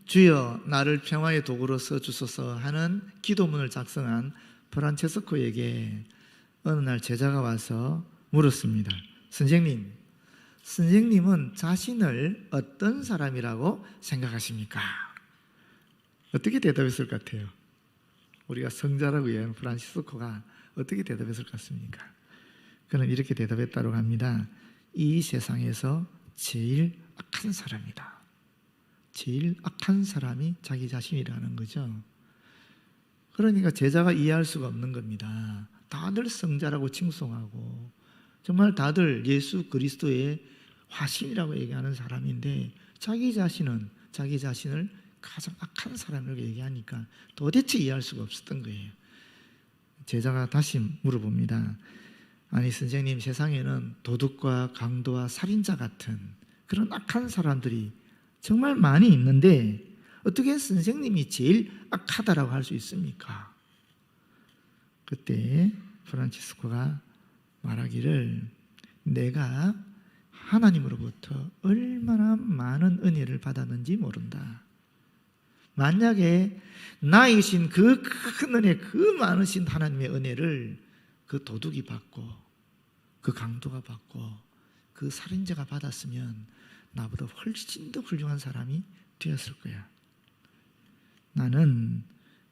주여 나를 평화의 도구로 써주소서 하는 기도문을 작성한 프란체스코에게 어느 날 제자가 와서 물었습니다. 선생님은 자신을 어떤 사람이라고 생각하십니까? 어떻게 대답했을 것 같아요? 우리가 성자라고 얘기하는 프란치스코가 어떻게 대답했을 것 같습니까? 그는 이렇게 대답했다고 합니다. 이 세상에서 제일 악한 사람이다. 제일 악한 사람이 자기 자신이라는 거죠. 그러니까 제자가 이해할 수가 없는 겁니다. 다들 성자라고 칭송하고 정말 다들 예수 그리스도의 화신이라고 얘기하는 사람인데 자기 자신은 자기 자신을 가장 악한 사람이라고 얘기하니까 도대체 이해할 수가 없었던 거예요. 제자가 다시 물어봅니다. 아니 선생님, 세상에는 도둑과 강도와 살인자 같은 그런 악한 사람들이 정말 많이 있는데 어떻게 선생님이 제일 악하다라고 할 수 있습니까? 그때 프란치스코가 말하기를 내가 하나님으로부터 얼마나 많은 은혜를 받았는지 모른다. 만약에 나이신 그 큰 은혜, 그 많으신 하나님의 은혜를 그 도둑이 받고 그 강도가 받고 그 살인자가 받았으면 나보다 훨씬 더 훌륭한 사람이 되었을 거야. 나는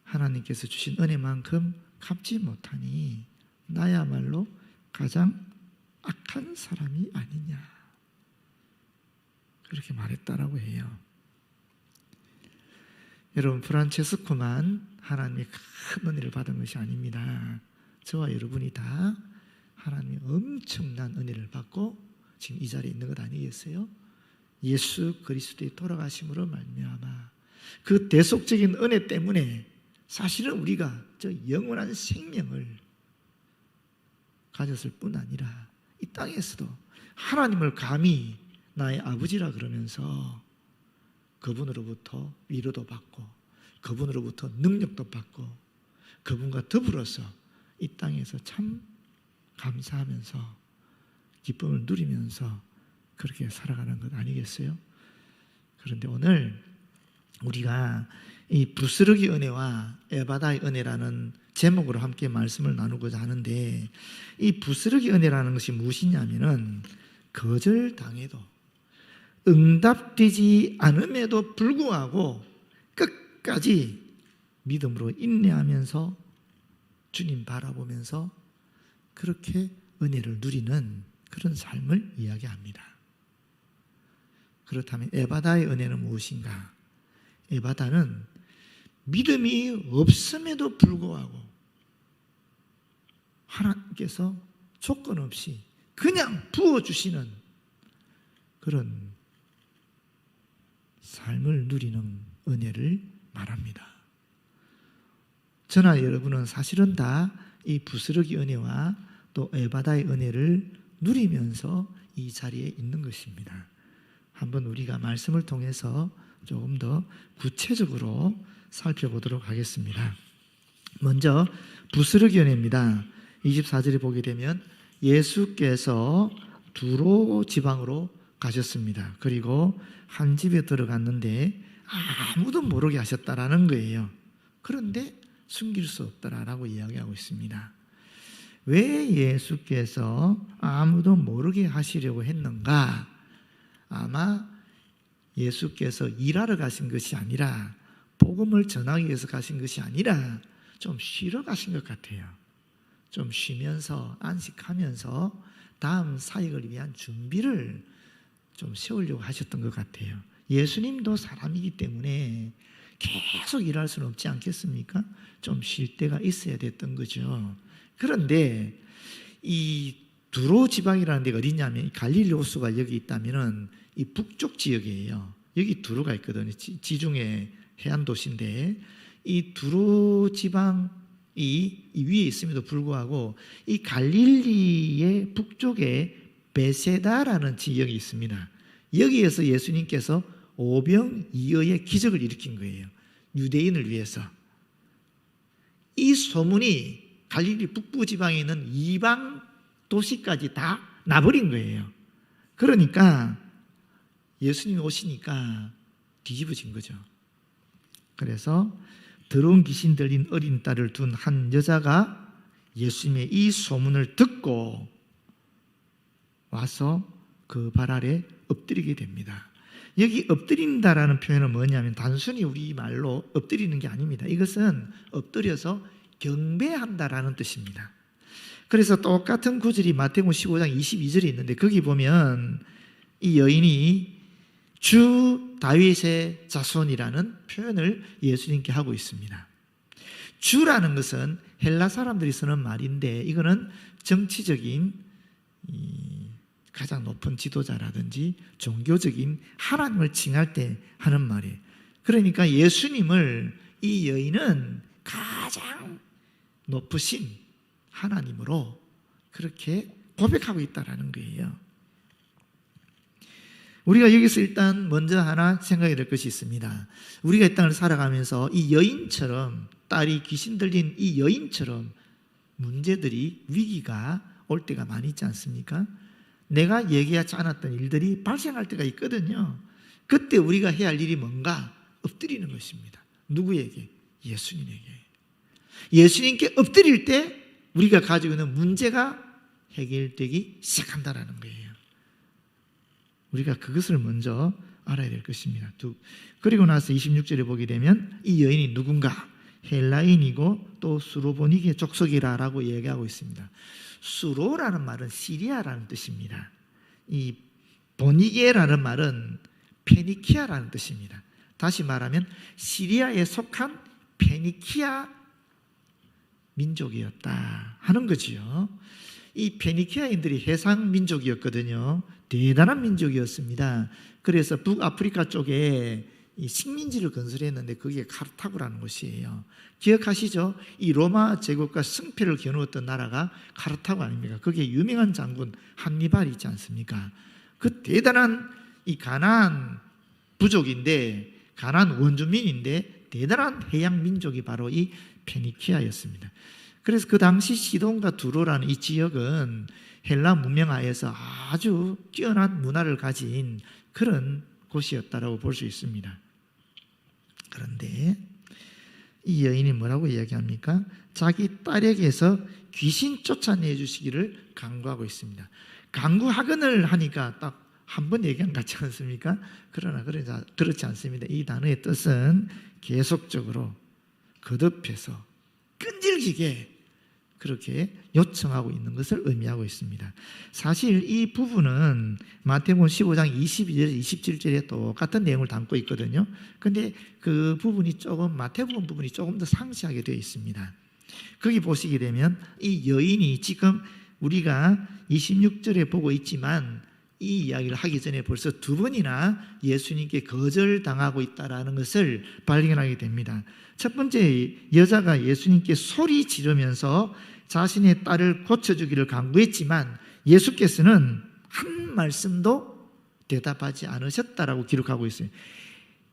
하나님께서 주신 은혜만큼 갚지 못하니 나야말로 가장 악한 사람이 아니냐, 그렇게 말했다라고 해요. 여러분, 프란체스코만 하나님의 큰 은혜를 받은 것이 아닙니다. 저와 여러분이 다 하나님의 엄청난 은혜를 받고 지금 이 자리에 있는 것 아니겠어요? 예수 그리스도의 돌아가심으로 말미암아 그 대속적인 은혜 때문에 사실은 우리가 저 영원한 생명을 가졌을 뿐 아니라 이 땅에서도 하나님을 감히 나의 아버지라 그러면서 그분으로부터 위로도 받고 그분으로부터 능력도 받고 그분과 더불어서 이 땅에서 참 감사하면서 기쁨을 누리면서 그렇게 살아가는 것 아니겠어요? 그런데 오늘 우리가 이 부스러기 은혜와 에바다의 은혜라는 제목으로 함께 말씀을 나누고자 하는데, 이 부스러기 은혜라는 것이 무엇이냐면은 거절당해도 응답되지 않음에도 불구하고 끝까지 믿음으로 인내하면서 주님 바라보면서 그렇게 은혜를 누리는 그런 삶을 이야기합니다. 그렇다면 에바다의 은혜는 무엇인가? 에바다는 믿음이 없음에도 불구하고 하나님께서 조건 없이 그냥 부어주시는 그런 삶을 누리는 은혜를 말합니다. 저나 여러분은 사실은 다 이 부스러기 은혜와 또 에바다의 은혜를 누리면서 이 자리에 있는 것입니다. 한번 우리가 말씀을 통해서 조금 더 구체적으로 살펴보도록 하겠습니다. 먼저 부스러기 은혜입니다. 24절에 보게 되면 예수께서 두로 지방으로 가셨습니다. 그리고 한 집에 들어갔는데 아무도 모르게 하셨다라는 거예요. 그런데 숨길 수 없더라라고 이야기하고 있습니다. 왜 예수께서 아무도 모르게 하시려고 했는가? 아마 예수께서 일하러 가신 것이 아니라, 복음을 전하기 위해서 가신 것이 아니라 좀 쉬러 가신 것 같아요. 좀 쉬면서 안식하면서 다음 사역을 위한 준비를 좀 세우려고 하셨던 것 같아요. 예수님도 사람이기 때문에 계속 일할 수는 없지 않겠습니까? 좀 쉴 때가 있어야 됐던 거죠. 그런데 이 두로 지방이라는 데가 어디냐면 갈릴리 호수가 여기 있다면은 이 북쪽 지역이에요. 여기 두로가 있거든요. 지중해 해안 도시인데 이 두로 지방이 이 위에 있음에도 불구하고 이 갈릴리의 북쪽에 베세다라는 지역이 있습니다. 여기에서 예수님께서 오병이어의 기적을 일으킨 거예요. 유대인을 위해서. 이 소문이 갈릴리 북부 지방에 있는 이방 도시까지 다 나버린 거예요. 그러니까 예수님이 오시니까 뒤집어진 거죠. 그래서 더러운 귀신 들린 어린 딸을 둔 한 여자가 예수님의 이 소문을 듣고 와서 그 발 아래 엎드리게 됩니다. 여기 엎드린다라는 표현은 뭐냐면 단순히 우리말로 엎드리는 게 아닙니다. 이것은 엎드려서 경배한다라는 뜻입니다. 그래서 똑같은 구절이 마태복음 15장 22절에 있는데 거기 보면 이 여인이 주 다윗의 자손이라는 표현을 예수님께 하고 있습니다. 주라는 것은 헬라 사람들이 쓰는 말인데 이거는 정치적인 가장 높은 지도자라든지 종교적인 하나님을 칭할 때 하는 말이에요. 그러니까 예수님을 이 여인은 가장 높으신 하나님으로 그렇게 고백하고 있다는 거예요. 우리가 여기서 일단 먼저 하나 생각해야 될 것이 있습니다. 우리가 이 땅을 살아가면서 이 여인처럼, 딸이 귀신 들린 이 여인처럼 문제들이, 위기가 올 때가 많이 있지 않습니까? 내가 얘기하지 않았던 일들이 발생할 때가 있거든요. 그때 우리가 해야 할 일이 뭔가? 엎드리는 것입니다. 누구에게? 예수님에게. 예수님께 엎드릴 때 우리가 가지고 있는 문제가 해결되기 시작한다는 거예요. 우리가 그것을 먼저 알아야 될 것입니다. 그리고 나서 26절에 보게 되면 이 여인이 누군가? 헬라인이고 또 수로보니게 족속이라고 얘기하고 있습니다. 수로라는 말은 시리아라는 뜻입니다. 이 보니게라는 말은 페니키아라는 뜻입니다. 다시 말하면 시리아에 속한 페니키아 민족이었다 하는 거지요. 이 페니키아인들이 해상 민족이었거든요. 대단한 민족이었습니다. 그래서 북아프리카 쪽에 이 식민지를 건설했는데 그게 카르타고라는 곳이에요. 기억하시죠? 이 로마 제국과 승패를 겨누었던 나라가 카르타고 아닙니까? 거기에 유명한 장군 한니발이 있지 않습니까? 그 대단한 이 가나안 부족인데, 가나안 원주민인데 대단한 해양 민족이 바로 이 페니키아였습니다. 그래서 그 당시 시돈과 두로라는 이 지역은 헬라 문명하에서 아주 뛰어난 문화를 가진 그런 곳이었다라고 볼 수 있습니다. 그런데 이 여인이 뭐라고 이야기합니까? 자기 딸에게서 귀신 쫓아내 주시기를 간구하고 있습니다. 간구하건을 하니까 딱 한 번 얘기한 것 같지 않습니까? 그러나 그렇지 않습니다. 이 단어의 뜻은 계속적으로 거듭해서 끈질기게 그렇게 요청하고 있는 것을 의미하고 있습니다. 사실 이 부분은 마태복음 15장 22절, 27절에 똑같은 내용을 담고 있거든요. 그런데 그 부분이 마태복음 부분이 조금 더 상세하게 되어 있습니다. 거기 보시게 되면 이 여인이 지금 우리가 26절에 보고 있지만 이 이야기를 하기 전에 벌써 두 번이나 예수님께 거절당하고 있다는 것을 발견하게 됩니다. 첫 번째, 여자가 예수님께 소리 지르면서 자신의 딸을 고쳐주기를 간구했지만 예수께서는 한 말씀도 대답하지 않으셨다라고 기록하고 있어요.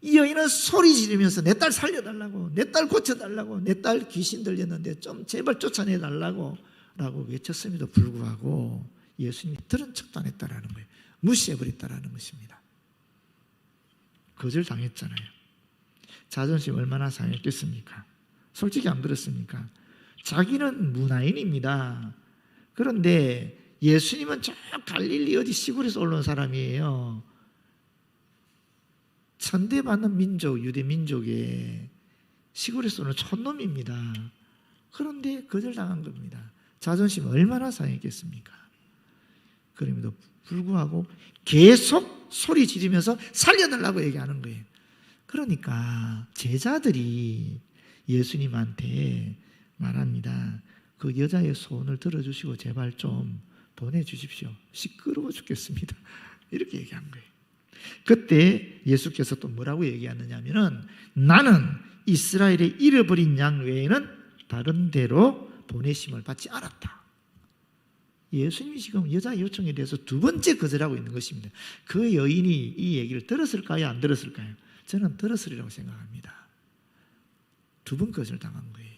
이 여인은 소리 지르면서 내 딸 살려달라고, 내 딸 고쳐달라고, 내 딸 귀신 들렸는데 좀 제발 쫓아내달라고 라고 외쳤음에도 불구하고 예수님이 들은 척도 안 했다라는 거예요. 무시해버렸다라는 것입니다. 거절당했잖아요. 자존심 얼마나 상했겠습니까? 솔직히 안 그렇습니까? 자기는 문화인입니다. 그런데 예수님은 저 갈릴리 어디 시골에서 올라온 사람이에요. 천대받는 민족, 유대 민족의 시골에서 오는 촌놈입니다. 그런데 거절당한 겁니다. 자존심 얼마나 상했겠습니까? 그럼에도 불구하고 계속 소리 지르면서 살려달라고 얘기하는 거예요. 그러니까 제자들이 예수님한테 말합니다. 그 여자의 소원을 들어주시고 제발 좀 보내주십시오. 시끄러워 죽겠습니다. 이렇게 얘기한 거예요. 그때 예수께서 또 뭐라고 얘기하느냐 하면은 나는 이스라엘의 잃어버린 양 외에는 다른 데로 보내심을 받지 않았다. 예수님이 지금 여자의 요청에 대해서 두 번째 거절하고 있는 것입니다. 그 여인이 이 얘기를 들었을까요? 안 들었을까요? 저는 들었으리라고 생각합니다. 두 번 거절당한 거예요.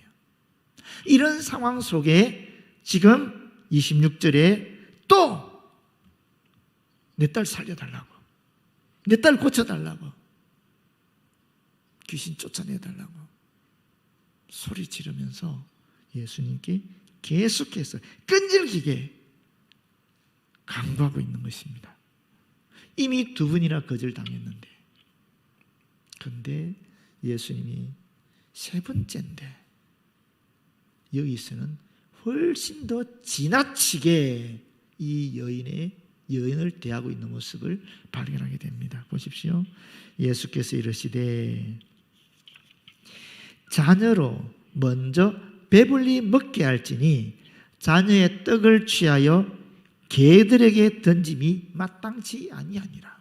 이런 상황 속에 지금 26절에 또 내 딸 살려달라고, 내 딸 고쳐달라고 귀신 쫓아내달라고 소리 지르면서 예수님께 계속해서 끈질기게 강구하고 있는 것입니다. 이미 두 번이나 거절당했는데, 그런데 예수님이 세 번째인데 여기서는 훨씬 더 지나치게 이 여인을 대하고 있는 모습을 발견하게 됩니다. 보십시오. 예수께서 이르시되 자녀로 먼저 배불리 먹게 할지니 자녀의 떡을 취하여 개들에게 던짐이 마땅치 아니하니라.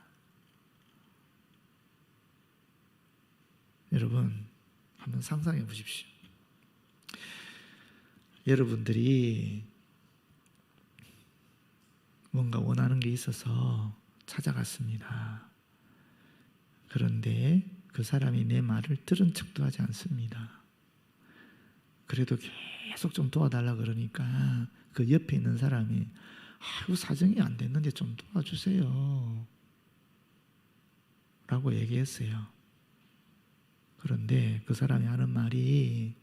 여러분 한번 상상해 보십시오. 여러분들이 뭔가 원하는 게 있어서 찾아갔습니다. 그런데 그 사람이 내 말을 들은 척도 하지 않습니다. 그래도 계속 좀 도와달라 그러니까 그 옆에 있는 사람이 아이고 사정이 안 됐는데 좀 도와주세요 라고 얘기했어요. 그런데 그 사람이 하는 말이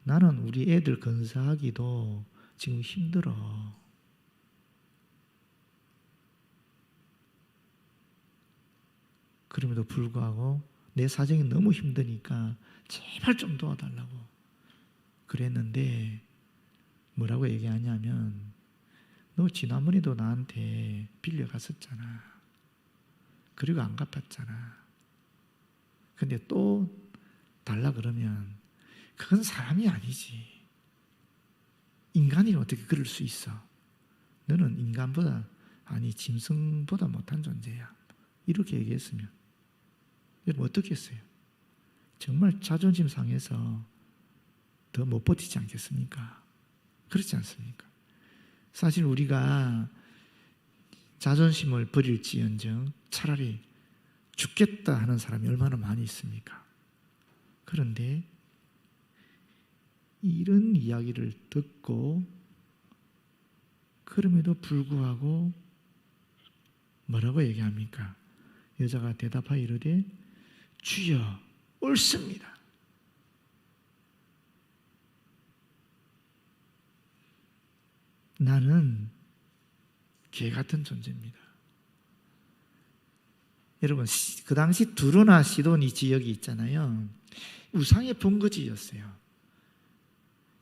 나는 우리 애들 건사하기도 지금 힘들어. 그럼에도 불구하고 내 사정이 너무 힘드니까 제발 좀 도와달라고 그랬는데 뭐라고 얘기하냐면 너 지난번에도 나한테 빌려갔었잖아. 그리고 안 갚았잖아. 근데 또 달라 그러면 그건 사람이 아니지. 인간이 어떻게 그럴 수 있어? 너는 인간보다 아니 짐승보다 못한 존재야. 이렇게 얘기했으면 여러분 어떻게 했어요? 정말 자존심 상해서 더 못 버티지 않겠습니까? 그렇지 않습니까? 사실 우리가 자존심을 버릴지언정 차라리 죽겠다 하는 사람이 얼마나 많이 있습니까? 그런데 이런 이야기를 듣고 그럼에도 불구하고 뭐라고 얘기합니까? 여자가 대답하여 이르되 주여 옳습니다. 나는 개 같은 존재입니다. 여러분 그 당시 두로나 시도니 지역이 있잖아요. 우상의 본거지였어요.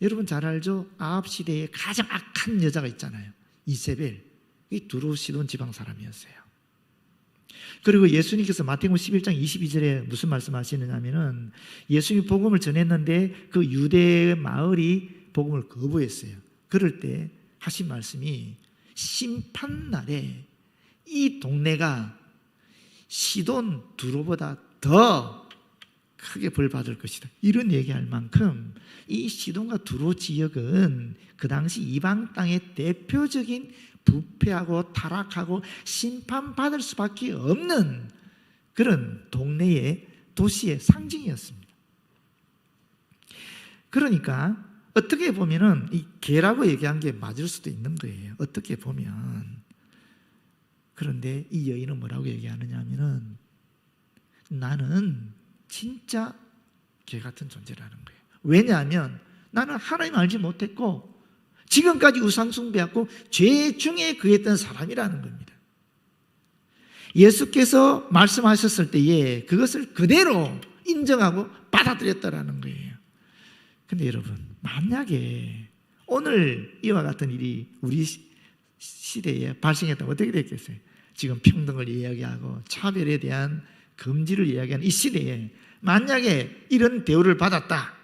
여러분 잘 알죠? 아합 시대에 가장 악한 여자가 있잖아요. 이세벨. 이 두로 시돈 지방 사람이었어요. 그리고 예수님께서 마태복음 11장 22절에 무슨 말씀하시느냐면은 예수님이 복음을 전했는데 그 유대 마을이 복음을 거부했어요. 그럴 때 하신 말씀이 심판날에 이 동네가 시돈 두로보다 더 크게 벌 받을 것이다. 이런 얘기할 만큼 이 시돈과 두로 지역은 그 당시 이방 땅의 대표적인 부패하고 타락하고 심판받을 수밖에 없는 그런 동네의 도시의 상징이었습니다. 그러니까 어떻게 보면은 이 개라고 얘기한 게 맞을 수도 있는 거예요. 어떻게 보면. 그런데 이 여인은 뭐라고 얘기하느냐 하면은 나는 진짜 개 같은 존재라는 거예요. 왜냐하면 나는 하나님 알지 못했고 지금까지 우상 숭배하고 죄 중에 거했던 사람이라는 겁니다. 예수께서 말씀하셨을 때에 그것을 그대로 인정하고 받아들였다라는 거예요. 근데 여러분 만약에 오늘 이와 같은 일이 우리 시대에 발생했다면 어떻게 됐겠어요? 지금 평등을 이야기하고 차별에 대한 금지를 이야기하는 이 시대에 만약에 이런 대우를 받았다,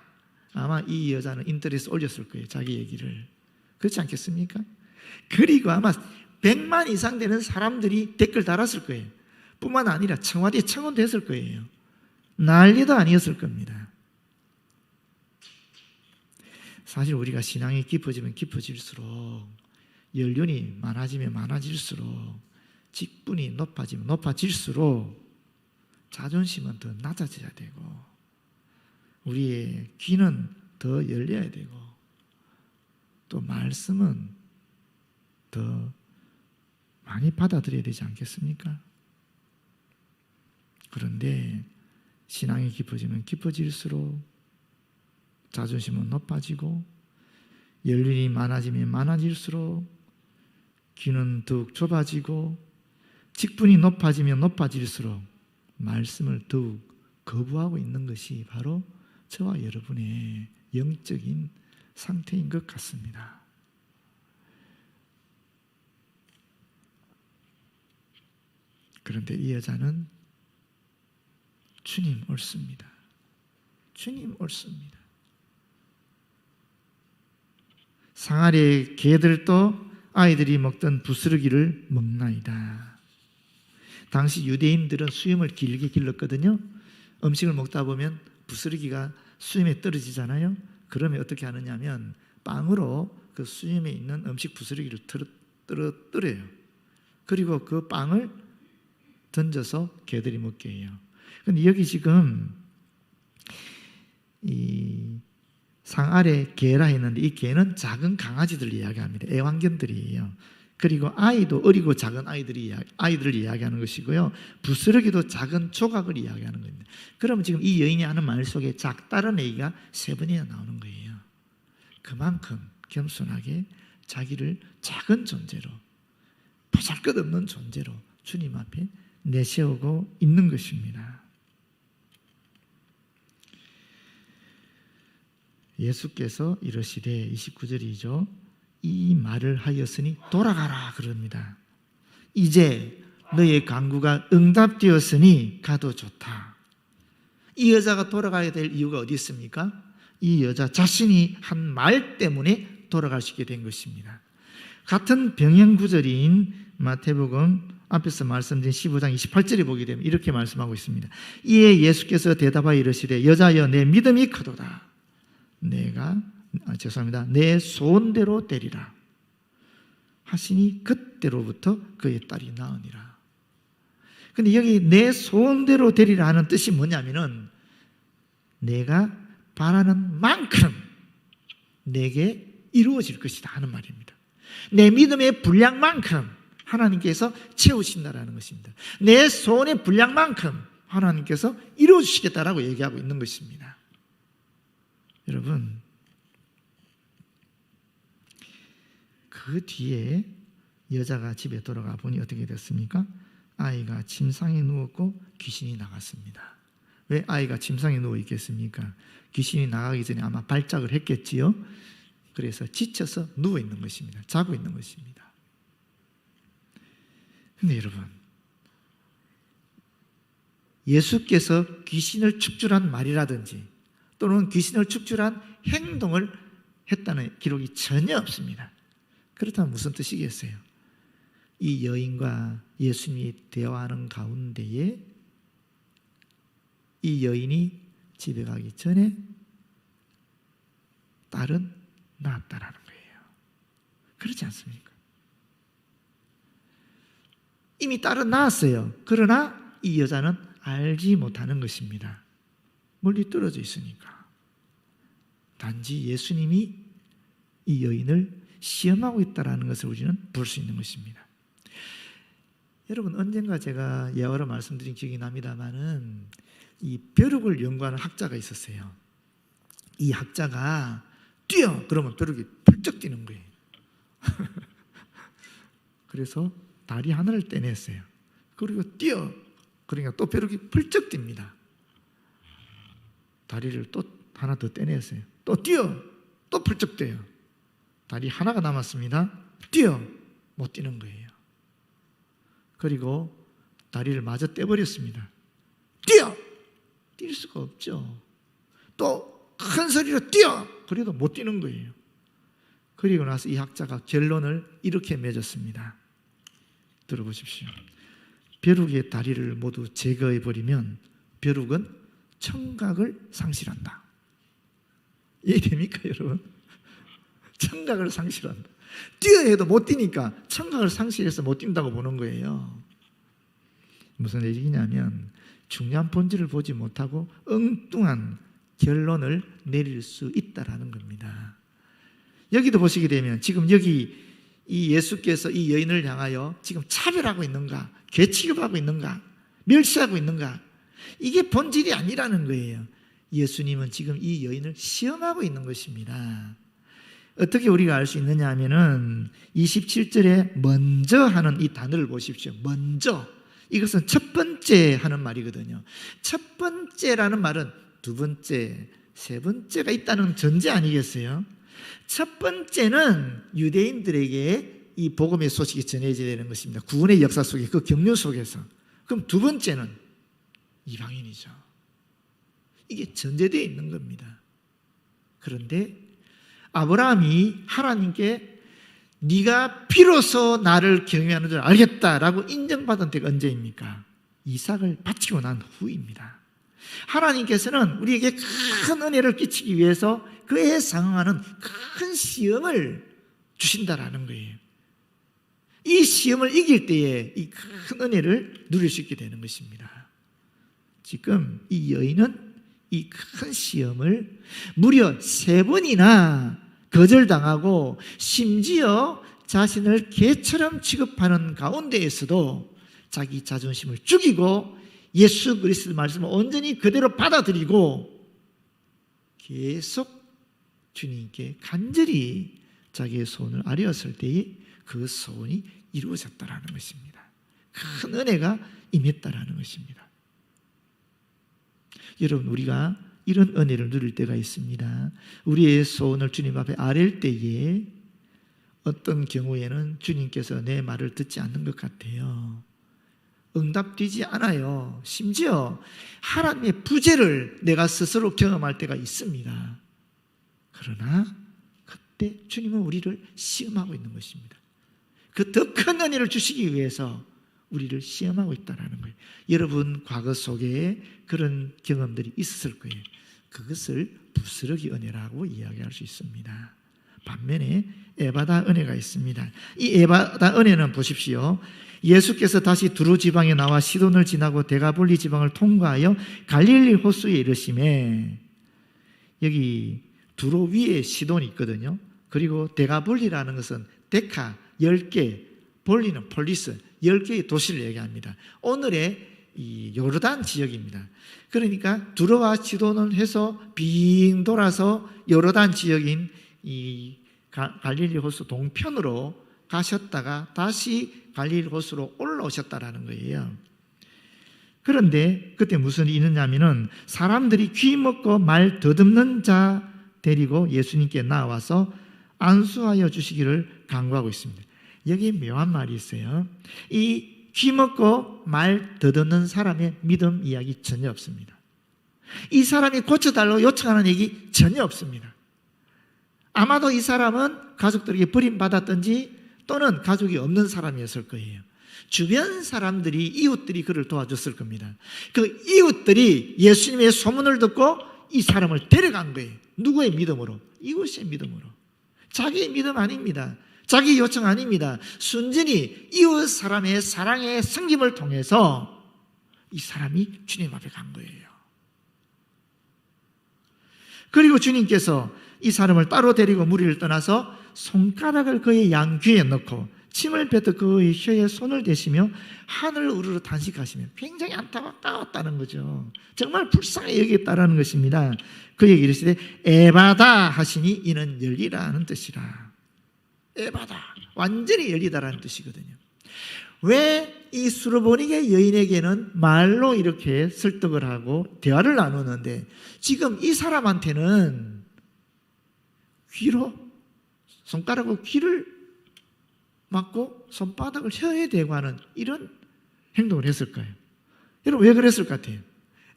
아마 이 여자는 인터넷에 올렸을 거예요. 자기 얘기를. 그렇지 않겠습니까? 그리고 아마 100만 이상 되는 사람들이 댓글 달았을 거예요. 뿐만 아니라 청와대에 청원됐을 거예요. 난리도 아니었을 겁니다. 사실 우리가 신앙이 깊어지면 깊어질수록 연륜이 많아지면 많아질수록 직분이 높아지면 높아질수록 자존심은 더 낮아져야 되고 우리의 귀는 더 열려야 되고 또 말씀은 더 많이 받아들여야 되지 않겠습니까? 그런데 신앙이 깊어지면 깊어질수록 자존심은 높아지고 열림이 많아지면 많아질수록 귀는 더욱 좁아지고 직분이 높아지면 높아질수록 말씀을 더욱 거부하고 있는 것이 바로 저와 여러분의 영적인 상태인 것 같습니다. 그런데 이 여자는 주님 옳습니다. 주님 옳습니다. 상아리의 개들도 아이들이 먹던 부스러기를 먹나이다. 당시 유대인들은 수염을 길게 길렀거든요. 음식을 먹다 보면 부스러기가 수염에 떨어지잖아요. 그러면 어떻게 하느냐면 빵으로 그 수염에 있는 음식 부스러기를 떨어요. 그리고 그 빵을 던져서 개들이 먹게 해요. 근데 여기 지금 이 상 아래 개라 했는데 이 개는 작은 강아지들을 이야기합니다. 애완견들이에요. 그리고 아이도 어리고 작은 아이들을 이야기하는 것이고요. 부스러기도 작은 조각을 이야기하는 겁니다. 그러면 지금 이 여인이 하는 말 속에 작다는 얘기가 3번이나 나오는 거예요. 그만큼 겸손하게 자기를 작은 존재로, 보잘것없는 존재로 주님 앞에 내세우고 있는 것입니다. 예수께서 이러시되 29절이죠. 이 말을 하였으니 돌아가라 그럽니다. 이제 너의 간구가 응답되었으니 가도 좋다. 이 여자가 돌아가야 될 이유가 어디 있습니까? 이 여자 자신이 한 말 때문에 돌아갈 수 있게 된 것입니다. 같은 병행 구절인 마태복음 앞에서 말씀드린 15장 28절에 보게 되면 이렇게 말씀하고 있습니다. 이에 예수께서 대답하여 이르시되 여자여 내 믿음이 크도다. 내 소원대로 되리라 하시니 그때로부터 그의 딸이 나으니라. 근데 여기 내 소원대로 되리라 하는 뜻이 뭐냐면은 내가 바라는 만큼 내게 이루어질 것이다 하는 말입니다. 내 믿음의 분량만큼 하나님께서 채우신다라는 것입니다. 내 소원의 분량만큼 하나님께서 이루어 주시겠다라고 얘기하고 있는 것입니다. 여러분, 그 뒤에 여자가 집에 돌아가 보니 어떻게 됐습니까? 아이가 침상에 누웠고 귀신이 나갔습니다. 왜 아이가 침상에 누워 있겠습니까? 귀신이 나가기 전에 아마 발작을 했겠지요. 그래서 지쳐서 누워 있는 것입니다. 자고 있는 것입니다. 그런데 여러분, 예수께서 귀신을 축출한 말이라든지 또는 귀신을 축출한 행동을 했다는 기록이 전혀 없습니다. 그렇다면 무슨 뜻이겠어요? 이 여인과 예수님이 대화하는 가운데에 이 여인이 집에 가기 전에 딸은 낳았다라는 거예요. 그렇지 않습니까? 이미 딸은 낳았어요. 그러나 이 여자는 알지 못하는 것입니다. 멀리 떨어져 있으니까. 단지 예수님이 이 여인을 시험하고 있다는 것을 우리는 볼 수 있는 것입니다. 여러분, 언젠가 제가 예화로 말씀드린 기억이 납니다만은 이 벼룩을 연구하는 학자가 있었어요. 이 학자가 뛰어! 그러면 벼룩이 펄쩍 뛰는 거예요. 그래서 다리 하나를 떼냈어요. 그리고 뛰어! 그러니까 또 벼룩이 펄쩍 뜁니다. 다리를 또 하나 더 떼냈어요. 또 뛰어! 또 펄쩍 뛰어요. 다리 하나가 남았습니다. 뛰어! 못 뛰는 거예요. 그리고 다리를 마저 떼버렸습니다. 뛰어! 뛸 수가 없죠. 또 큰 소리로 뛰어! 그래도 못 뛰는 거예요. 그리고 나서 이 학자가 결론을 이렇게 맺었습니다. 들어보십시오. 벼룩의 다리를 모두 제거해버리면 벼룩은 청각을 상실한다. 이해됩니까, 여러분? 청각을 상실한다. 뛰어야 해도 못 뛰니까 청각을 상실해서 못 뛴다고 보는 거예요. 무슨 얘기냐면 중요한 본질을 보지 못하고 엉뚱한 결론을 내릴 수 있다라는 겁니다. 여기도 보시게 되면 지금 여기 이 예수께서 이 여인을 향하여 지금 차별하고 있는가, 괴 취급하고 있는가, 멸시하고 있는가, 이게 본질이 아니라는 거예요. 예수님은 지금 이 여인을 시험하고 있는 것입니다. 어떻게 우리가 알 수 있느냐 하면은 27절에 먼저 하는 이 단어를 보십시오. 먼저. 이것은 첫 번째 하는 말이거든요. 첫 번째라는 말은 두 번째, 세 번째가 있다는 전제 아니겠어요? 첫 번째는 유대인들에게 이 복음의 소식이 전해져야 되는 것입니다. 구원의 역사 속에, 그 경륜 속에서. 그럼 두 번째는 이방인이죠. 이게 전제되어 있는 겁니다. 그런데 아브라함이 하나님께 네가 비로소 나를 경외하는 줄 알겠다라고 인정받은 때가 언제입니까? 이삭을 바치고 난 후입니다. 하나님께서는 우리에게 큰 은혜를 끼치기 위해서 그에 상응하는 큰 시험을 주신다라는 거예요. 이 시험을 이길 때에 이 큰 은혜를 누릴 수 있게 되는 것입니다. 지금 이 여인은 이 큰 시험을 무려 3번이나 거절당하고 심지어 자신을 개처럼 취급하는 가운데에서도 자기 자존심을 죽이고 예수 그리스도의 말씀을 온전히 그대로 받아들이고 계속 주님께 간절히 자기의 소원을 아뢰었을 때에 그 소원이 이루어졌다라는 것입니다. 큰 은혜가 임했다라는 것입니다. 여러분, 우리가 이런 은혜를 누릴 때가 있습니다. 우리의 소원을 주님 앞에 아뢰을 때에 어떤 경우에는 주님께서 내 말을 듣지 않는 것 같아요. 응답되지 않아요. 심지어 하나님의 부재를 내가 스스로 경험할 때가 있습니다. 그러나 그때 주님은 우리를 시험하고 있는 것입니다. 그 더 큰 은혜를 주시기 위해서 우리를 시험하고 있다는 거예요. 여러분 과거 속에 그런 경험들이 있었을 거예요. 그것을 부스러기 은혜라고 이야기할 수 있습니다. 반면에 에바다 은혜가 있습니다. 이 에바다 은혜는 보십시오. 예수께서 다시 두로 지방에 나와 시돈을 지나고 데가볼리 지방을 통과하여 갈릴리 호수에 이르시매, 여기 두로 위에 시돈이 있거든요. 그리고 데가볼리라는 것은 데카 10개, 볼리는 폴리스 10개의 도시를 얘기합니다. 오늘의 이 요르단 지역입니다. 그러니까 두로와 시돈을 해서 빙 돌아서 요르단 지역인 이 갈릴리 호수 동편으로 가셨다가 다시 갈릴리 호수로 올라오셨다라는 거예요. 그런데 그때 무슨 일이 있느냐면은 사람들이 귀 먹고 말 더듬는 자 데리고 예수님께 나와서 안수하여 주시기를 간구하고 있습니다. 여기에 묘한 말이 있어요. 이 귀 먹고 말 더듬는 사람의 믿음 이야기 전혀 없습니다. 이 사람이 고쳐달라고 요청하는 얘기 전혀 없습니다. 아마도 이 사람은 가족들에게 버림받았든지 또는 가족이 없는 사람이었을 거예요. 주변 사람들이, 이웃들이 그를 도와줬을 겁니다. 그 이웃들이 예수님의 소문을 듣고 이 사람을 데려간 거예요. 누구의 믿음으로? 이웃의 믿음으로. 자기의 믿음 아닙니다. 자기 요청 아닙니다. 순전히 이웃 사람의 사랑의 섬김을 통해서 이 사람이 주님 앞에 간 거예요. 그리고 주님께서 이 사람을 따로 데리고 무리를 떠나서 손가락을 그의 양귀에 넣고 침을 뱉어 그의 혀에 손을 대시며 하늘을 우르르 단식하시며, 굉장히 안타깝다는 거죠. 정말 불쌍히 여기겠다라는 것입니다. 그에게 이르시되 에바다 하시니 이는 열리라 하는 뜻이라. 에바다, 완전히 열리다라는 뜻이거든요. 왜 이 수르보니게 여인에게는 말로 이렇게 설득을 하고 대화를 나누는데 지금 이 사람한테는 귀로, 손가락으로 귀를 막고 손바닥을 혀에 대고 하는 이런 행동을 했을까요? 여러분, 왜 그랬을 것 같아요?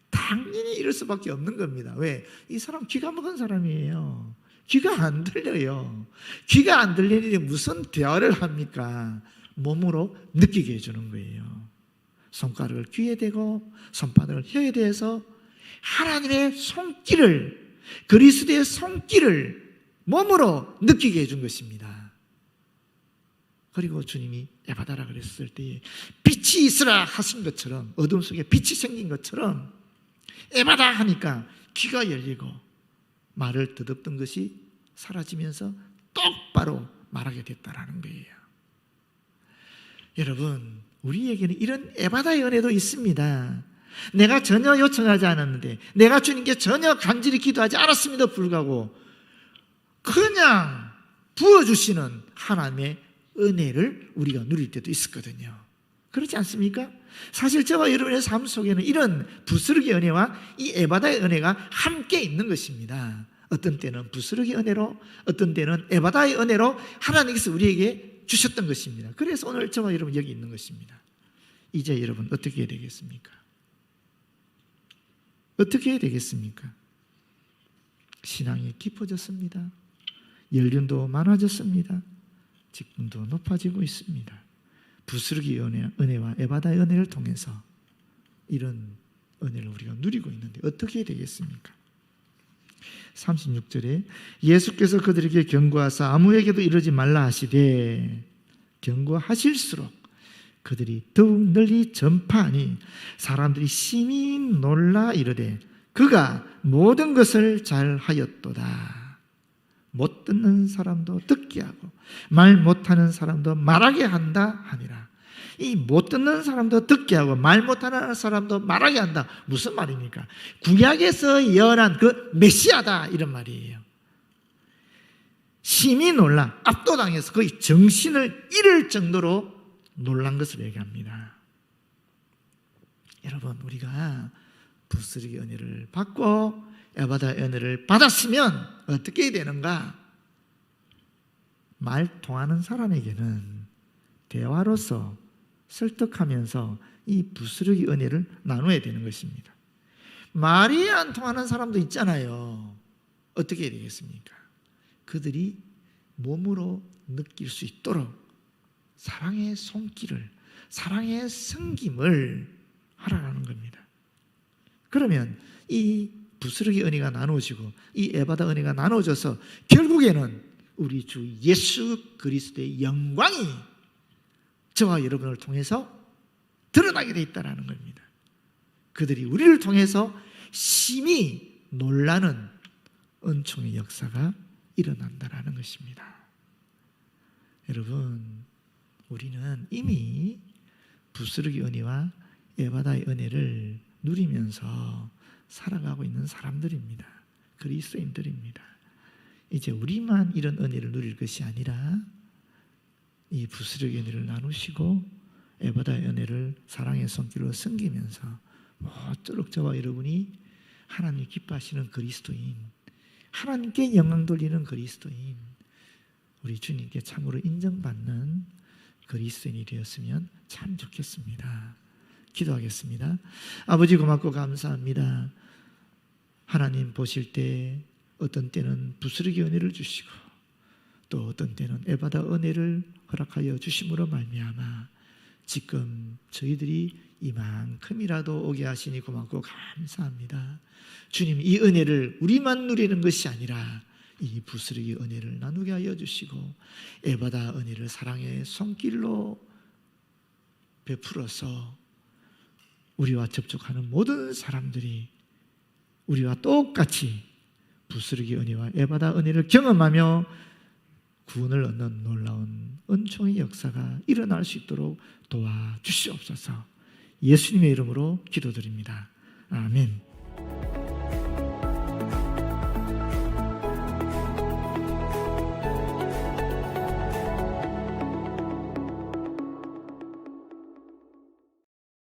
당연히 이럴 수밖에 없는 겁니다. 왜? 이 사람 귀가 먹은 사람이에요. 귀가 안 들려요. 귀가 안 들리니 무슨 대화를 합니까? 몸으로 느끼게 해주는 거예요. 손가락을 귀에 대고 손바닥을 혀에 대해서 하나님의 손길을, 그리스도의 손길을 몸으로 느끼게 해준 것입니다. 그리고 주님이 에바다라 그랬을 때 빛이 있으라 하신 것처럼, 어둠 속에 빛이 생긴 것처럼 에바다 하니까 귀가 열리고 말을 더듬던 것이 사라지면서 똑바로 말하게 됐다라는 거예요. 여러분, 우리에게는 이런 에바다의 은혜도 있습니다. 내가 전혀 요청하지 않았는데, 내가 주님께 전혀 간절히 기도하지 않았음에도 불구하고 그냥 부어주시는 하나님의 은혜를 우리가 누릴 때도 있었거든요. 그렇지 않습니까? 사실 저와 여러분의 삶 속에는 이런 부스러기 은혜와 이 에바다의 은혜가 함께 있는 것입니다. 어떤 때는 부스러기 은혜로, 어떤 때는 에바다의 은혜로 하나님께서 우리에게 주셨던 것입니다. 그래서 오늘 저와 여러분 여기 있는 것입니다. 이제 여러분 어떻게 해야 되겠습니까? 어떻게 해야 되겠습니까? 신앙이 깊어졌습니다. 연륜도 많아졌습니다. 직분도 높아지고 있습니다. 부스러기 은혜와 에바다의 은혜를 통해서 이런 은혜를 우리가 누리고 있는데 어떻게 해야 되겠습니까? 36절에 예수께서 그들에게 경고하사 아무에게도 이러지 말라 하시되 경고하실수록 그들이 더욱 널리 전파하니 사람들이 심히 놀라 이르되 그가 모든 것을 잘하였도다. 못 듣는 사람도 듣게 하고 말 못하는 사람도 말하게 한다 하니라. 이 못 듣는 사람도 듣게 하고 말 못하는 사람도 말하게 한다. 무슨 말입니까? 구약에서 예언한 그 메시아다 이런 말이에요. 심히 놀라 압도당해서 거의 정신을 잃을 정도로 놀란 것을 얘기합니다. 여러분, 우리가 부스러기 은혜를 받고 에바다 은혜를 받았으면 어떻게 해야 되는가? 말 통하는 사람에게는 대화로서 설득하면서 이 부스러기 은혜를 나눠야 되는 것입니다. 말이 안 통하는 사람도 있잖아요. 어떻게 해야 되겠습니까? 그들이 몸으로 느낄 수 있도록 사랑의 손길을, 사랑의 섬김을 하라는 겁니다. 그러면 이 부스러기 은혜가 나누어지고 이 에바다 은혜가 나누어져서 결국에는 우리 주 예수 그리스도의 영광이 저와 여러분을 통해서 드러나게 돼 있다는 겁니다. 그들이 우리를 통해서 심히 놀라는 은총의 역사가 일어난다는 것입니다. 여러분, 우리는 이미 부스러기 은혜와 에바다의 은혜를 누리면서 살아가고 있는 사람들입니다. 그리스도인들입니다. 이제 우리만 이런 은혜를 누릴 것이 아니라 이 부스러기 은혜를 나누시고 에바다의 은혜를 사랑의 손길로 섬기면서 모쪼록 저와 여러분이 하나님이 기뻐하시는 그리스도인, 하나님께 영광 돌리는 그리스도인, 우리 주님께 참으로 인정받는 그리스도인이 되었으면 참 좋겠습니다. 기도하겠습니다. 아버지 고맙고 감사합니다. 하나님 보실 때 어떤 때는 부스러기 은혜를 주시고 또 어떤 때는 에바다 은혜를 허락하여 주심으로 말미암아 지금 저희들이 이만큼이라도 오게 하시니 고맙고 감사합니다. 주님, 이 은혜를 우리만 누리는 것이 아니라 이 부스러기 은혜를 나누게 하여 주시고 에바다 은혜를 사랑의 손길로 베풀어서 우리와 접촉하는 모든 사람들이 우리와 똑같이 부스러기 은혜와 에바다 은혜를 경험하며 구원을 얻는 놀라운 은총의 역사가 일어날 수 있도록 도와주시옵소서. 예수님의 이름으로 기도드립니다. 아멘.